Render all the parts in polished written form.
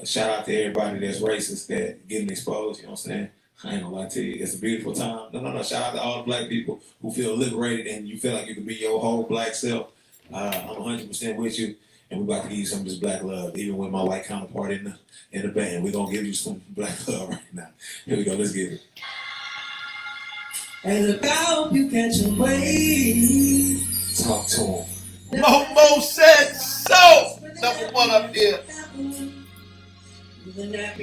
shout out to everybody that's racist that getting exposed. You know what I'm saying? I ain't gonna lie to you. It's a beautiful time. No. Shout out to all the black people who feel liberated and you feel like you can be your whole black self. I'm 100% with you. And we're about to give you some of this black love, even with my white counterpart in the band. We're gonna give you some black love right now. Here we go. Let's get it. And look, I hope you catch a wave. Talk to him. Mo said so. Number one up here.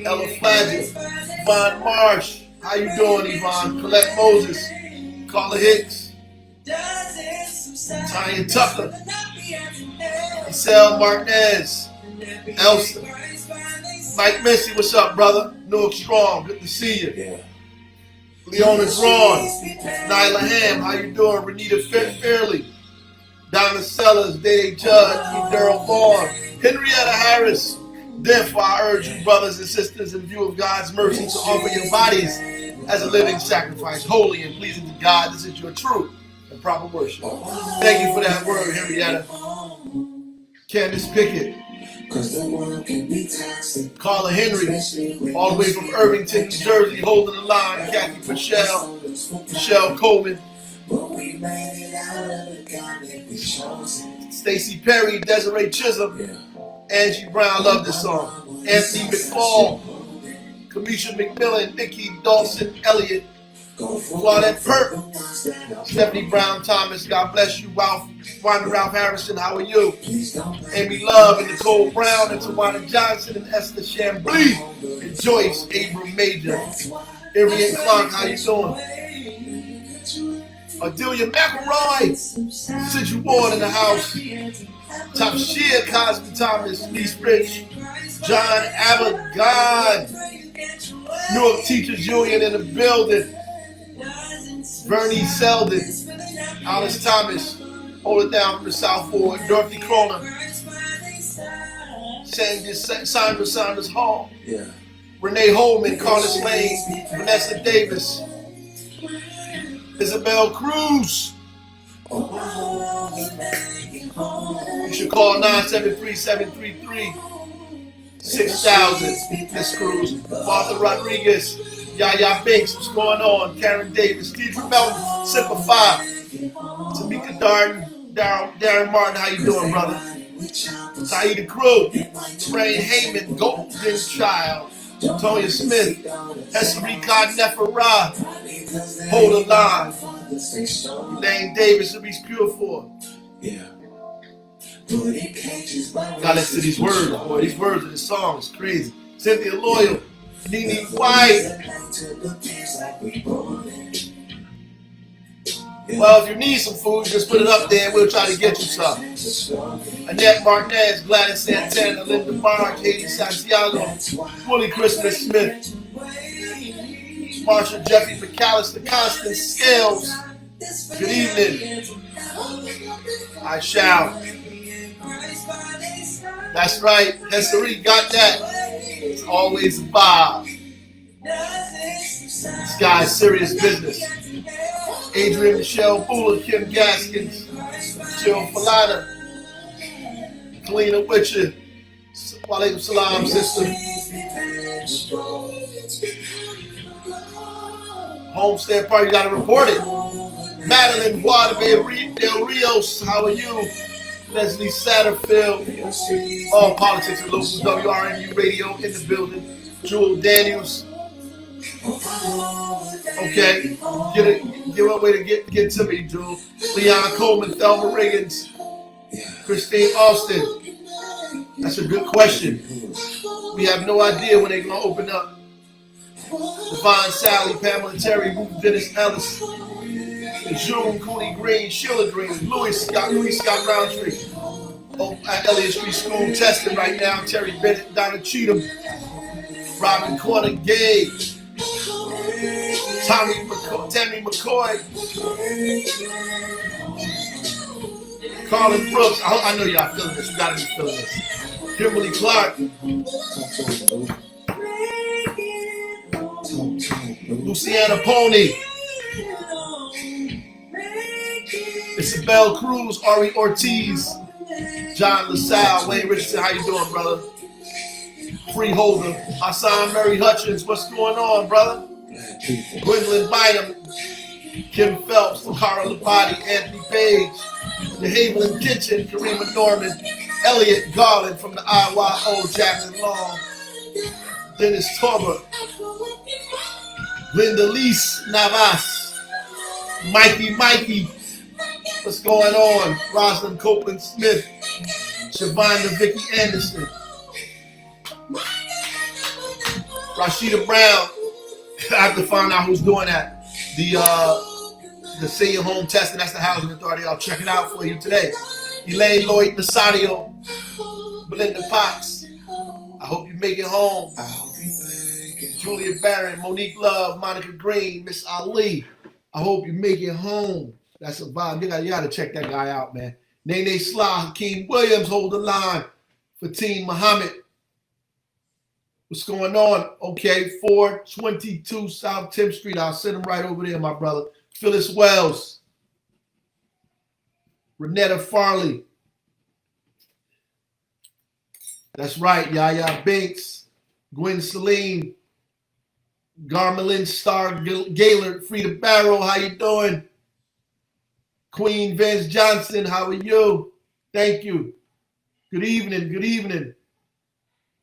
Ella Flagget, Yvonne Marsh. How you doing, Yvonne? Colette Moses, Carla Hicks, Tanya Tucker, Isel Martinez, Elsa, Mike Missy. What's up, brother? Newark Strong. Good to see you. Yeah. Leona Braun, Nyla Ham. How you doing? Renita Fairley, Donna Sellers, Dave Judd, Daryl Vaughn, Henrietta Harris. Therefore, I urge you, brothers and sisters, in view of God's mercy, to offer your bodies as a living sacrifice, holy and pleasing to God. This is your true and proper worship. Thank you for that word, Henrietta. Candace Pickett, Carla Henry, all the way from Irvington, New Jersey, holding the line. Kathy Michelle, Michelle Coleman, Stacey Perry, Desiree Chisholm, Angie Brown, love this song. Anthony McFall, Kamisha McMillan, Nikki Dawson Elliott, Claudette Pert, Stephanie Brown Thomas, God bless you. Wanda Ralph Harrison, how are you? Amy Love and Nicole Brown and Tawana Johnson and Esther Chambly and Joyce Abram Major. Arian Clark, how you doing? Adelia McElroy, Sidney Ward in the house. Tafshir Cosby Thomas, Lee Rich, John Abagon, Newark Teachers Union in the building. Bernie Selden, Alice Thomas, hold it down from the South Forward. Dorothy Croner, Sandra Saunders Hall, Renee Holman, Carlos Lane, Vanessa Davis, Isabel Cruz. You should call 973-733-6000. Miss Cruz, Martha Rodriguez, Yaya Binks, what's going on? Karen Davis, Steve Melton, Simplify, Tamika Darren Martin, how you doing, brother? Saida Crew, Rain Heyman, Golden Child, Tonya Smith, Esrika Neferah, Hold the Line, Elaine Davis, Reese Purefour. Yeah. Gotta listen to these words, boy. These words of the song is crazy. Cynthia Loyal, Nene White. Well, if you need some food, just put it up there and we'll try to get you some. Annette Martinez, Gladys Santana, Linda Barr, Katie Santiago, Willie Christmas Smith, Marsha Jeffrey McAllister, Constance Scales. Good evening. I shall. That's right. Hessery got that. It's always a vibe. This guy's serious business. Adrian Michelle Fuller, Kim Gaskins, Jill Falana, Kalina Witcher, Walaikum Salam, sister. Homestead Party, you gotta report it. Madeline Guadabe Del Rios, how are you? Leslie Satterfield, all politics and local WRNU radio in the building. Jewel Daniels. Okay, give a way to get to me, Jewel. Leon Coleman, Thelma Riggins, Christine Austin. That's a good question. We have no idea when they're gonna open up. Divine Sally, Pamela Terry, Ruth Dennis Ellis, June Cooney Green, Sheila Green, Louis Scott Roundtree. At Elliott Street School testing right now. Terry Bennett, Donna Cheatham, Robin Corner Gay, Tammy McCoy, Carlin Brooks. I know y'all feeling this. You gotta be feeling this. Kimberly Clark, Luciana Pony, Isabel Cruz, Ari Ortiz, John LaSalle, Wayne Richardson, how you doing, brother? Freeholder, Hassan Murray Hutchins, what's going on, brother? Gwendolyn Bynum, Kim Phelps, Cara Labati, Anthony Page, the Haviland Kitchen, Karima Norman, Elliot Garland from the IYO, Jacqueline Long, Dennis Torber, Linda Lise Navas, Mikey, what's going on? Rosalind Copeland Smith, Shavonda Vicky Anderson, Rashida Brown. I have to find out who's doing that. The senior home testing, that's the housing authority. I'll check it out for you today. Elaine Lloyd Nasadio, Belinda Potts. I hope you make it home. Julia Barron, Monique Love, Monica Green, Miss Ali. I hope you make it home. That's a vibe. You gotta check that guy out, man. Nene Slah, Hakeem Williams, hold the line. Fatim Muhammad. What's going on? Okay, 422 South 10th Street. I'll send him right over there, my brother. Phyllis Wells. Renetta Farley. That's right, Yaya Binks. Gwen Celine. Garmelin Star Gaylord. Frida Barrow, how you doing? Queen Vince Johnson, how are you? Thank you. Good evening.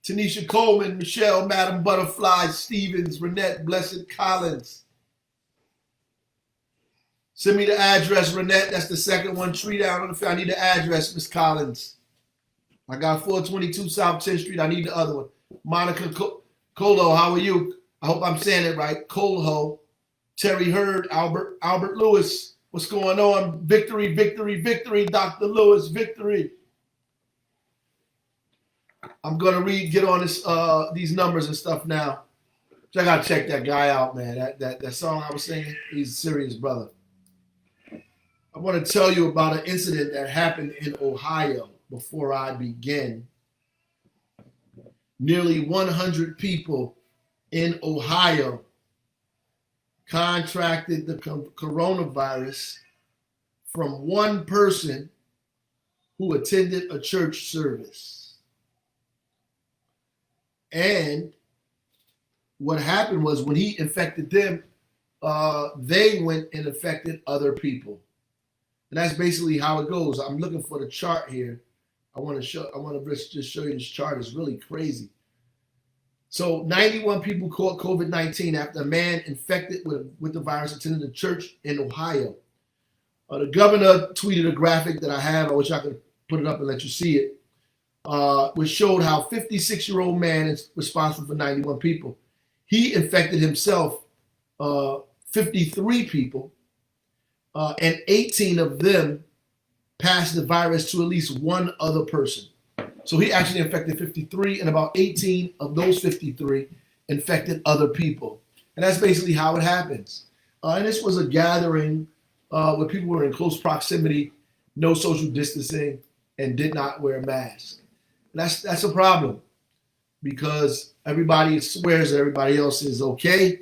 Tanisha Coleman, Michelle, Madam Butterfly, Stevens, Renette, Blessed Collins. Send me the address, Renette. That's the second one. Tree down on the field. I need the address, Miss Collins. I got 422 South 10th Street. I need the other one. Monica Colo, how are you? I hope I'm saying it right. Colo. Terry Hurd, Albert Lewis. What's going on? Victory, Dr. Lewis, victory. I'm gonna get on this these numbers and stuff now. So I gotta check that guy out, man. That song I was singing, he's a serious brother. I want to tell you about an incident that happened in Ohio before I begin. Nearly 100 people in Ohio contracted the coronavirus from one person who attended a church service. And what happened was when he infected them, they went and infected other people. And that's basically how it goes. I'm looking for the chart here. I want to just show you this chart. It's really crazy. So 91 people caught COVID-19 after a man infected with the virus attended a church in Ohio. The governor tweeted a graphic that I have. I wish I could put it up and let you see it. Which showed how 56-year-old man is responsible for 91 people. He infected himself 53 people, and 18 of them passed the virus to at least one other person. So he actually infected 53, and about 18 of those 53 infected other people. And that's basically how it happens. And this was a gathering where people were in close proximity, no social distancing, and did not wear masks. That's a problem because everybody swears that everybody else is okay,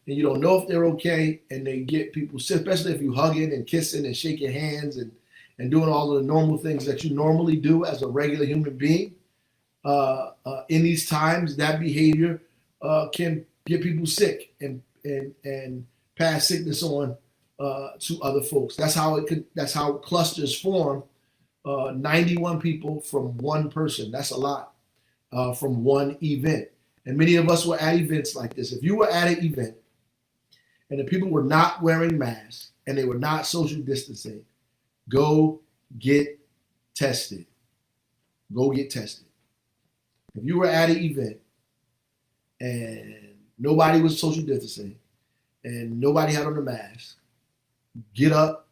and you don't know if they're okay, and they get people sick, especially if you hugging and kissing and shaking hands and doing all of the normal things that you normally do as a regular human being. In these times, that behavior can get people sick and pass sickness on to other folks. That's how clusters form. 91 people from one person. That's a lot from one event. And many of us were at events like this. If you were at an event and the people were not wearing masks and they were not social distancing, go get tested. Go get tested. If you were at an event and nobody was social distancing and nobody had on a mask, get up,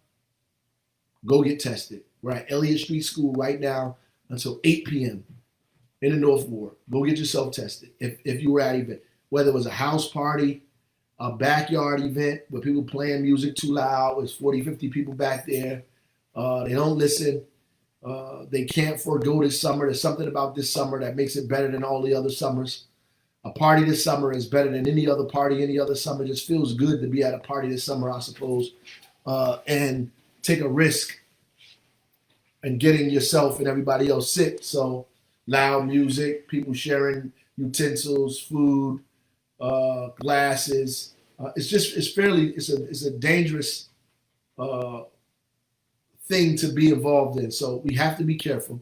go get tested. We're at Elliott Street School right now until 8 p.m. in the North Ward. Go get yourself tested if you were at an event. Whether it was a house party, a backyard event where people playing music too loud, there's 40, 50 people back there. They don't listen. They can't forego this summer. There's something about this summer that makes it better than all the other summers. A party this summer is better than any other party any other summer. It just feels good to be at a party this summer, I suppose, and take a risk and getting yourself and everybody else sick. So loud music, people sharing utensils, food, glasses. It's a dangerous thing to be involved in. So we have to be careful,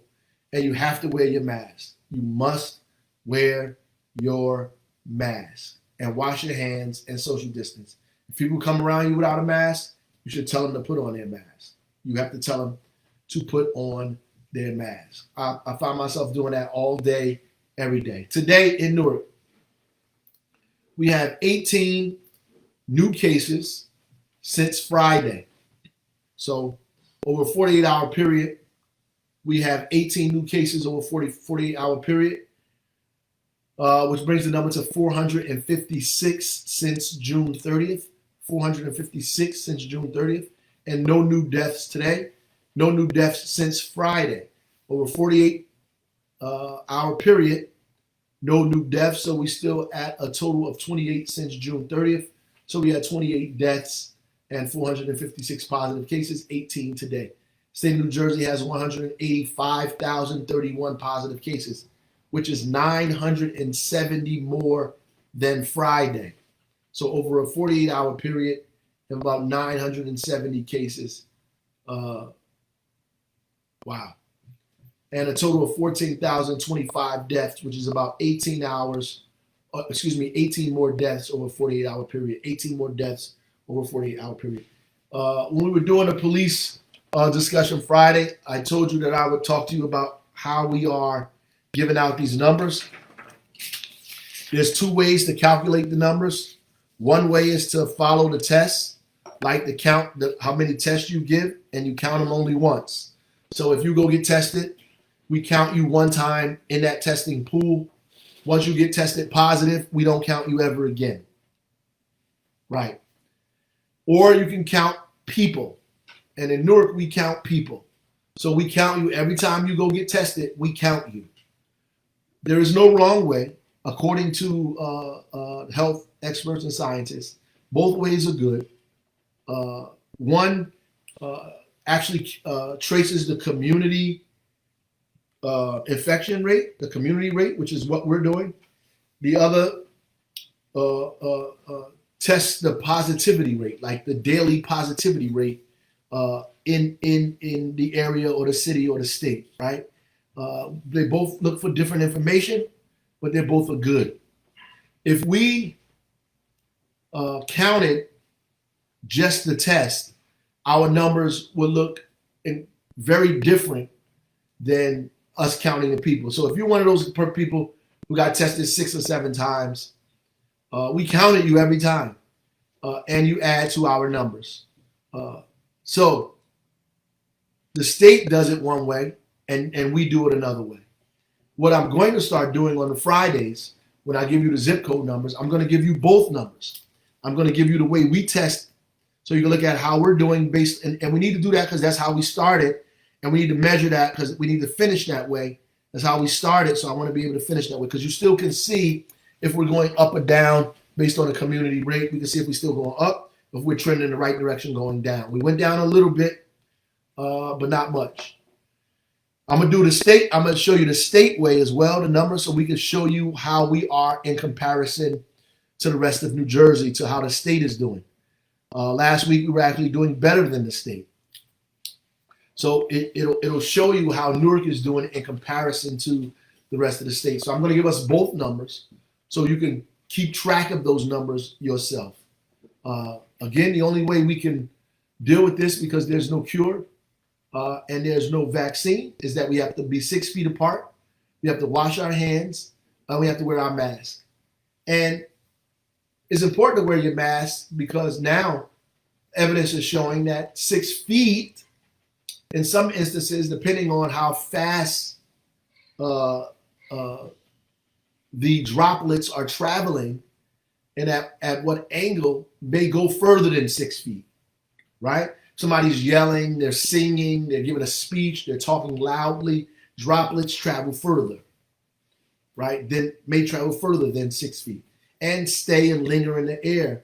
and you have to wear your mask. You must wear your mask and wash your hands and social distance. If people come around you without a mask, you should tell them to put on their mask. You have to tell them to put on their mask. I find myself doing that all day, every day. Today in Newark, we have 18 new cases since Friday. So over a 48-hour period, we have 18 new cases over 48-hour period, which brings the number to 456 since June 30th. 456 since June 30th. And no new deaths today. No new deaths since Friday. Over 48-hour period, no new deaths. So we still at a total of 28 since June 30th. So we had 28 deaths and 456 positive cases, 18 today. State of New Jersey has 185,031 positive cases, which is 970 more than Friday. So over a 48-hour period, about 970 cases. Wow. And a total of 14,025 deaths, which is about 18 more deaths over a 48-hour period. 18 more deaths over a 48-hour period. When we were doing a police discussion Friday, I told you that I would talk to you about how we are giving out these numbers. There's two ways to calculate the numbers. One way is to follow the tests, like to count how many tests you give, and you count them only once. So if you go get tested, we count you one time in that testing pool. Once you get tested positive, we don't count you ever again. Right. Or you can count people. And in Newark, we count people. So we count you every time you go get tested, we count you. There is no wrong way, according to health experts and scientists. Both ways are good. One actually traces the community infection rate, the community rate, which is what we're doing. The other tests the positivity rate, like the daily positivity rate in the area or the city or the state, right? They both look for different information, but they're both are good. If we counted just the test, our numbers would look very different than us counting the people. So if you're one of those people who got tested 6 or 7 times, we counted you every time, and you add to our numbers. So the state does it one way, and we do it another way. What I'm going to start doing on the Fridays, when I give you the zip code numbers, I'm going to give you both numbers. I'm going to give you the way we test, so you can look at how we're doing based, and we need to do that because that's how we started, and we need to measure that because we need to finish that way. That's how we started, so I want to be able to finish that way because you still can see if we're going up or down based on the community rate. We can see if we're still going up, if we're trending in the right direction going down. We went down a little bit, but not much. I'm going to do the state. I'm going to show you the state way as well, the numbers, so we can show you how we are in comparison to the rest of New Jersey, to how the state is doing. Last week, we were actually doing better than the state. So it'll show you how Newark is doing in comparison to the rest of the state. So I'm going to give us both numbers so you can keep track of those numbers yourself. Again, the only way we can deal with this, because there's no cure and there's no vaccine, is that we have to be 6 feet apart. We have to wash our hands, and we have to wear our mask. And it's important to wear your mask because now evidence is showing that 6 feet, in some instances, depending on how fast the droplets are traveling and at what angle, may go further than 6 feet, right? Somebody's yelling, they're singing, they're giving a speech, they're talking loudly. Droplets travel further, right? Then may travel further than 6 feet and stay and linger in the air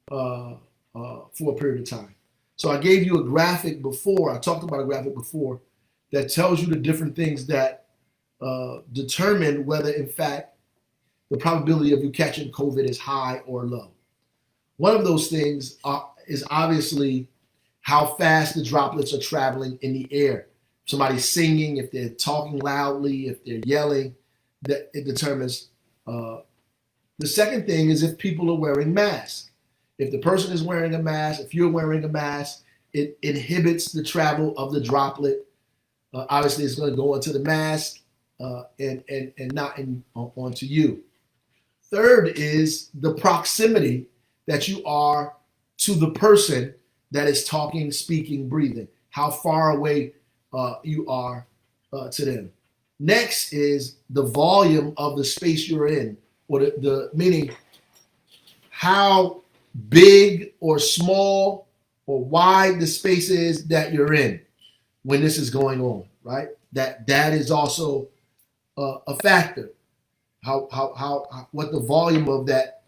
for a period of time. So I gave you a graphic before. I talked about a graphic before that tells you the different things that determine whether, in fact, the probability of you catching COVID is high or low. One of those things is obviously how fast the droplets are traveling in the air. If somebody's singing, if they're talking loudly, if they're yelling, that it determines. The second thing is if people are wearing masks. If the person is wearing a mask, if you're wearing a mask, it inhibits the travel of the droplet. Obviously, it's going to go into the mask and not onto you. Third is the proximity that you are to the person that is talking, speaking, breathing. How far away you are to them. Next is the volume of the space you're in, or the meaning how big or small or wide the space is that you're in when this is going on, right? That is also a factor. How what the volume of that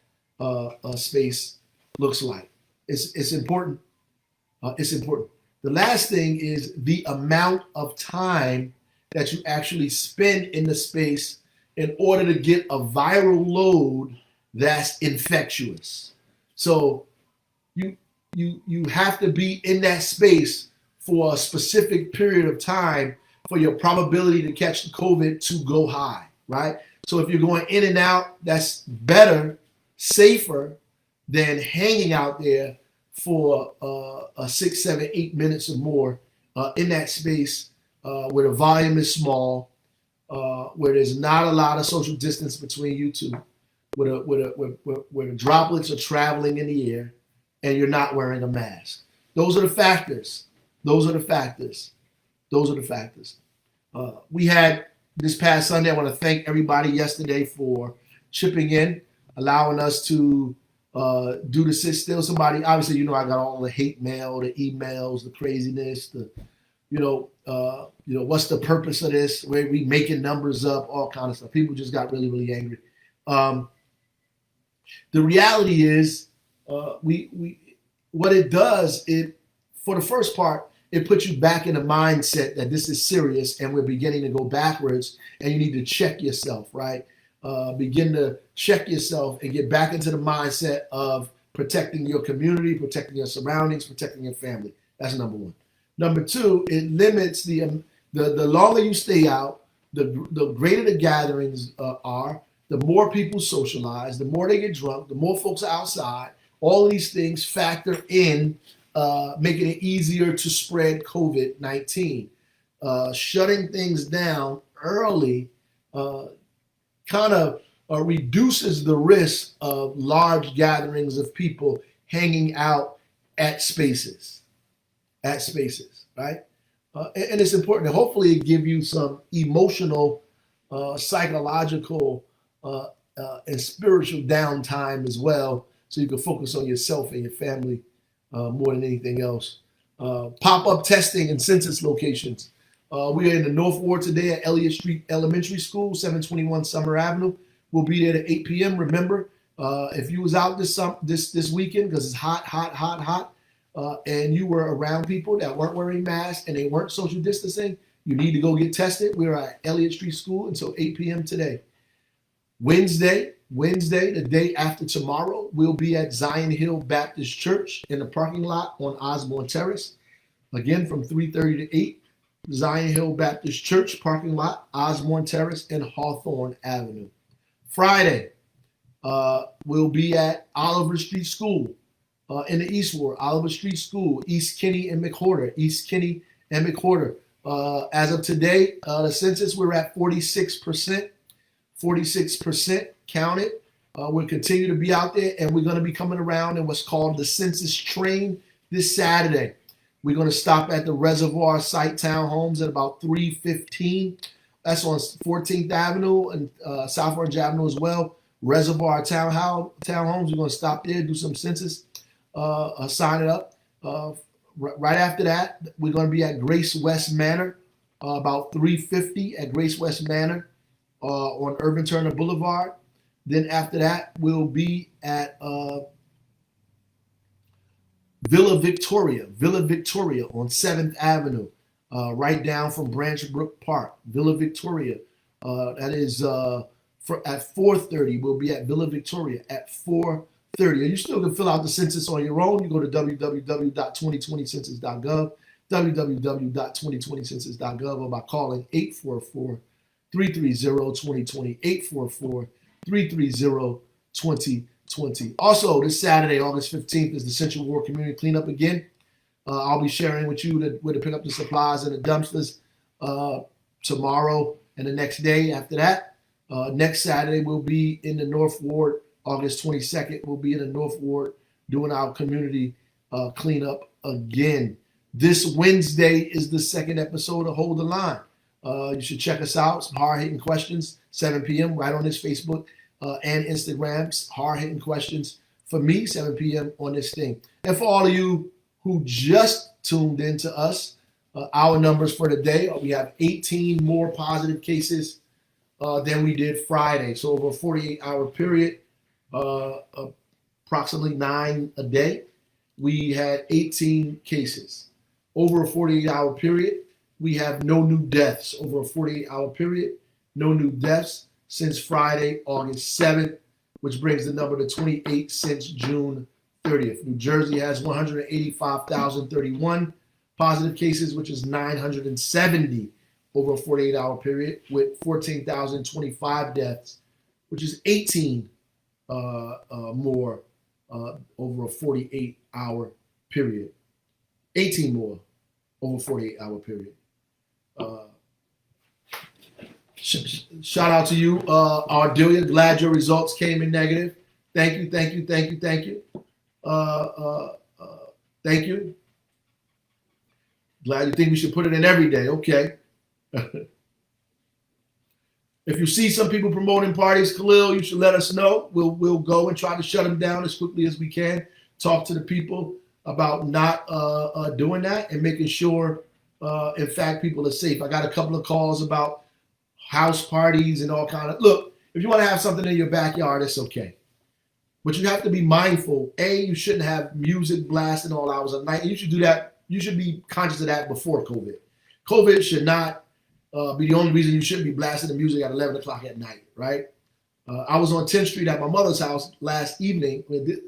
space looks like. It's important. It's important. The last thing is the amount of time that you actually spend in the space in order to get a viral load that's infectious. So you have to be in that space for a specific period of time for your probability to catch the COVID to go high, right? So if you're going in and out, that's better, safer than hanging out there for 6, 7, 8 minutes or more in that space where the volume is small, where there's not a lot of social distance between you two, where the droplets are traveling in the air, and you're not wearing a mask. Those are the factors. We had this past Sunday. I want to thank everybody yesterday for chipping in, allowing us to do the sit still. Somebody, obviously, I got all the hate mail, the emails, the craziness, what's the purpose of this? We making numbers up, all kind of stuff. People just got really, really angry. The reality is, what it does, for the first part, it puts you back in a mindset that this is serious and we're beginning to go backwards, and you need to check yourself, right? Begin to check yourself and get back into the mindset of protecting your community, protecting your surroundings, protecting your family. That's number one. Number two, it limits the longer you stay out, the greater the gatherings are, the more people socialize, the more they get drunk, the more folks are outside. All of these things factor in making it easier to spread COVID-19. Shutting things down early kind of reduces the risk of large gatherings of people hanging out at spaces, right? And it's important to hopefully give you some emotional, psychological, and spiritual downtime as well, so you can focus on yourself and your family more than anything else. Pop-up testing in census locations. We are in the North Ward today at Elliott Street Elementary School, 721 Summer Avenue. We'll be there at 8 p.m. Remember, if you was out this weekend, because it's hot, and you were around people that weren't wearing masks and they weren't social distancing, you need to go get tested. We are at Elliott Street School until 8 p.m. today. Wednesday, the day after tomorrow, we'll be at Zion Hill Baptist Church in the parking lot on Osborne Terrace. Again, from 3:30 to 8, Zion Hill Baptist Church parking lot, Osborne Terrace and Hawthorne Avenue. Friday, we'll be at Oliver Street School in the East Ward, Oliver Street School, East Kinney and McWhorter. As of today, the census, we're at 46%. 46% counted. We'll continue to be out there, and we're going to be coming around in what's called the census train this Saturday. We're going to stop at the Reservoir Site Townhomes at about 3:15. That's on 14th Avenue and South Orange Avenue as well. Reservoir Townhomes. We're going to stop there, do some census, sign it up. Right after that, we're going to be at Grace West Manor, about 3:50 at Grace West Manor on Irvin Turner Boulevard. Then after that, we'll be at Villa Victoria on 7th Avenue, right down from Branch Brook Park. Villa Victoria, that is at 4:30. We'll be at Villa Victoria at 4:30. And you still can fill out the census on your own. You go to www.2020census.gov, www.2020census.gov, or by calling 844-330-2020, 844-330-2020. Also, this Saturday, August 15th, is the Central Ward Community Cleanup again. I'll be sharing with you where to pick up the supplies and the dumpsters tomorrow and the next day after that. Next Saturday, we'll be in the North Ward. August 22nd, we'll be in the North Ward doing our community cleanup again. This Wednesday is the second episode of Hold the Line. You should check us out. Some hard-hitting questions, 7 p.m. right on this Facebook and Instagram. Hard-hitting questions for me, 7 p.m. on this thing. And for all of you who just tuned in to us, our numbers for today, we have 18 more positive cases than we did Friday. So over a 48-hour period, approximately 9 a day, we had 18 cases. Over a 48-hour period, we have no new deaths. Over a 48-hour period, no new deaths since Friday, August 7th, which brings the number to 28 since June 30th. New Jersey has 185,031 positive cases, which is 970 over a 48-hour period, with 14,025 deaths, which is 18 more over a 48-hour period. 18 more over a 48-hour period. Shout out to you, Ardelia. Glad your results came in negative. Thank you. Thank you. Glad you think we should put it in every day. Okay. If you see some people promoting parties, Khalil, you should let us know. We'll go and try to shut them down as quickly as we can. Talk to the people about not doing that and making sure, in fact, people are safe. I got a couple of calls about house parties and all kind of. Look, if you want to have something in your backyard, it's okay. But you have to be mindful. You shouldn't have music blasting all hours of the night. You should do that. You should be conscious of that before COVID. COVID should not be the only reason you shouldn't be blasting the music at 11 o'clock at night, right? I was on 10th Street at my mother's house last evening, and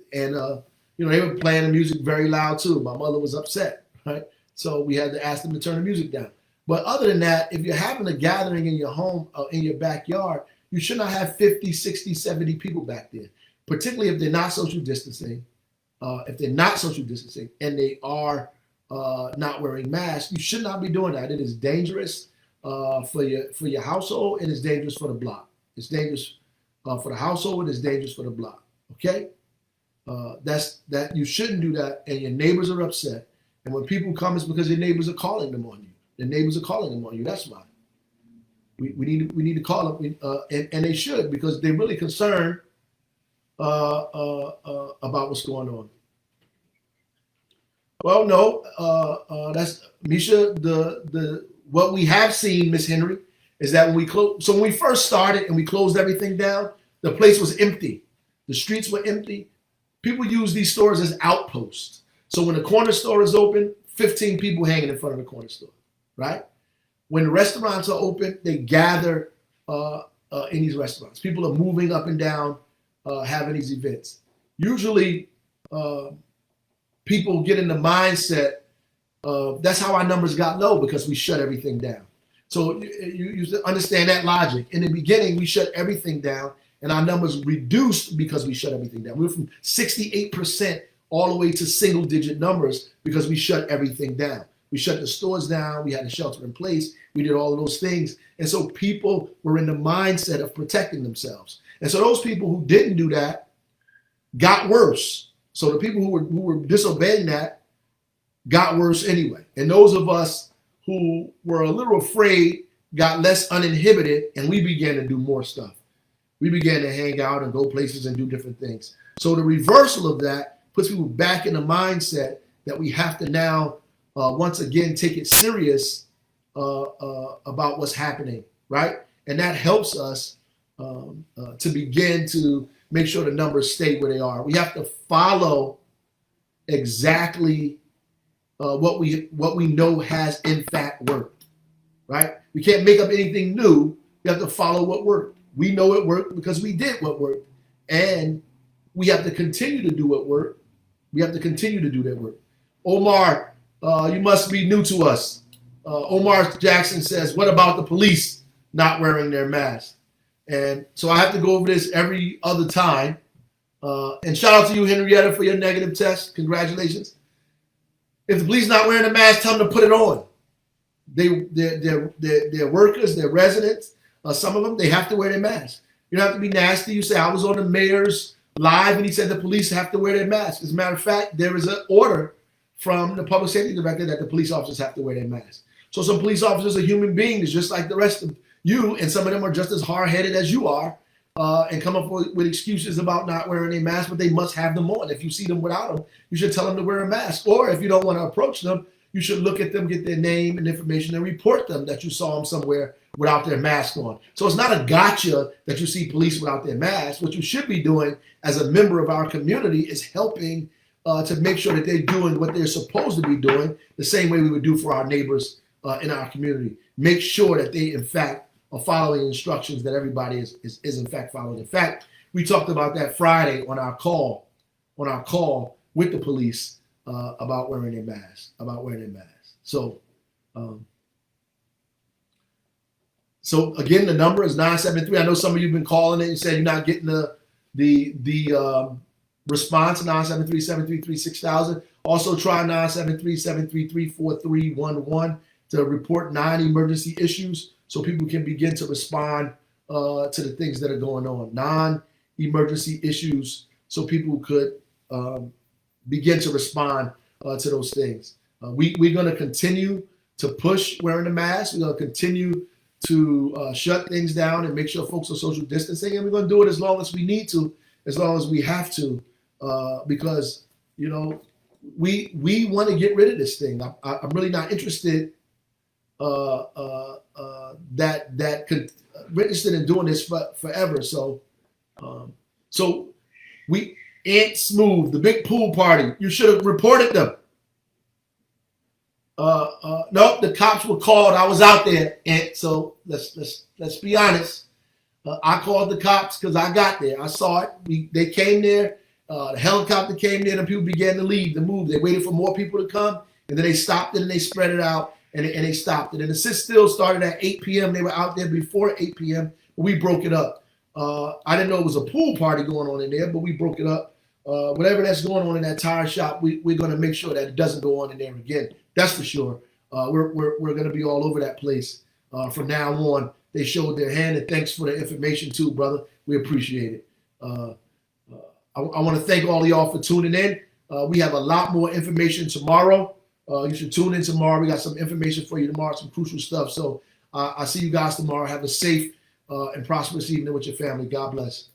they were playing the music very loud too. My mother was upset, right? So we had to ask them to turn the music down. But other than that, if you're having a gathering in your home, in your backyard, you should not have 50, 60, 70 people back there, particularly if they're not social distancing. If they're not social distancing and they are not wearing masks, you should not be doing that. It is dangerous for your household, and it's dangerous for the block. It's dangerous for the household, and it's dangerous for the block. Okay, that you shouldn't do that, and your neighbors are upset. And when people come, it's because your neighbors are calling them on you. The neighbors are calling them on you. That's why we need to call them, and they should, because they're really concerned about what's going on. Well, no, that's Misha. The what we have seen, Miss Henry, is that when we first started and we closed everything down, the place was empty. The streets were empty. People use these stores as outposts. So when the corner store is open, 15 people hanging in front of the corner store, right? When the restaurants are open, they gather in these restaurants. People are moving up and down, having these events. Usually, people get in the mindset of, that's how our numbers got low, because we shut everything down. So you understand that logic. In the beginning, we shut everything down, and our numbers reduced because we shut everything down. We went from 68% all the way to single-digit numbers because we shut everything down. We shut the stores down. We had a shelter in place. We did all of those things. And so people were in the mindset of protecting themselves. And so those people who didn't do that got worse. So the people who were disobeying that got worse anyway. And those of us who were a little afraid got less uninhibited, and we began to do more stuff. We began to hang out and go places and do different things. So the reversal of that puts people back in the mindset that we have to now, once again, take it serious about what's happening, right? And that helps us to begin to make sure the numbers stay where they are. We have to follow exactly what we know has in fact worked, right? We can't make up anything new. We have to follow what worked. We know it worked because we did what worked. And we have to continue to do what worked. We have to continue to do that work. Omar, you must be new to us. Omar Jackson says, what about the police not wearing their masks? And so I have to go over this every other time. And shout out to you, Henrietta, for your negative test. Congratulations. If the police not wearing a mask, tell them to put it on. They're workers, they're residents. Some of them, they have to wear their mask. You don't have to be nasty. You say, I was on the mayor's live and he said the police have to wear their masks. As a matter of fact, there is an order from the public safety director that the police officers have to wear their masks. So some police officers are human beings just like the rest of you, and some of them are just as hard-headed as you are and come up with excuses about not wearing a mask, but they must have them on. If you see them without them, you should tell them to wear a mask. Or if you don't want to approach them, you should look at them, get their name and information, and report them that you saw them somewhere without their mask on. So it's not a gotcha that you see police without their mask. What you should be doing as a member of our community is helping to make sure that they're doing what they're supposed to be doing the same way we would do for our neighbors in our community. Make sure that they, in fact, are following instructions that everybody is in fact following. In fact, we talked about that Friday on our call with the police about wearing their masks, So again, the number is 973. I know some of you have been calling it and said you're not getting the response, 973-733-6000. Also try 973-733-4311 to report non-emergency issues so people can begin to respond to the things that are going on. Non-emergency issues so people could begin to respond to those things. We're going to continue to push wearing the mask. We're going to continue to shut things down and make sure folks are social distancing. And we're going to do it as long as we need to, as long as we have to, because, you know, we want to get rid of this thing. I'm really not interested interested in doing this forever. So we Aunt Smooth, the big pool party, you should have reported them. Nope, the cops were called. I was out there, and so let's be honest. I called the cops because I got there. I saw it. They came there. The helicopter came there, and people began to move. They waited for more people to come, and then they stopped it and they spread it out, and they stopped it. And the sit still started at 8 p.m. They were out there before 8 p.m. But we broke it up. I didn't know it was a pool party going on in there, but we broke it up. Whatever that's going on in that tire shop, we're going to make sure that it doesn't go on in there again. That's for sure. We're going to be all over that place from now on. They showed their hand, and thanks for the information too, brother. We appreciate it. I want to thank all of y'all for tuning in. We have a lot more information tomorrow. You should tune in tomorrow. We got some information for you tomorrow, some crucial stuff. So I'll see you guys tomorrow. Have a safe and prosperous evening with your family. God bless.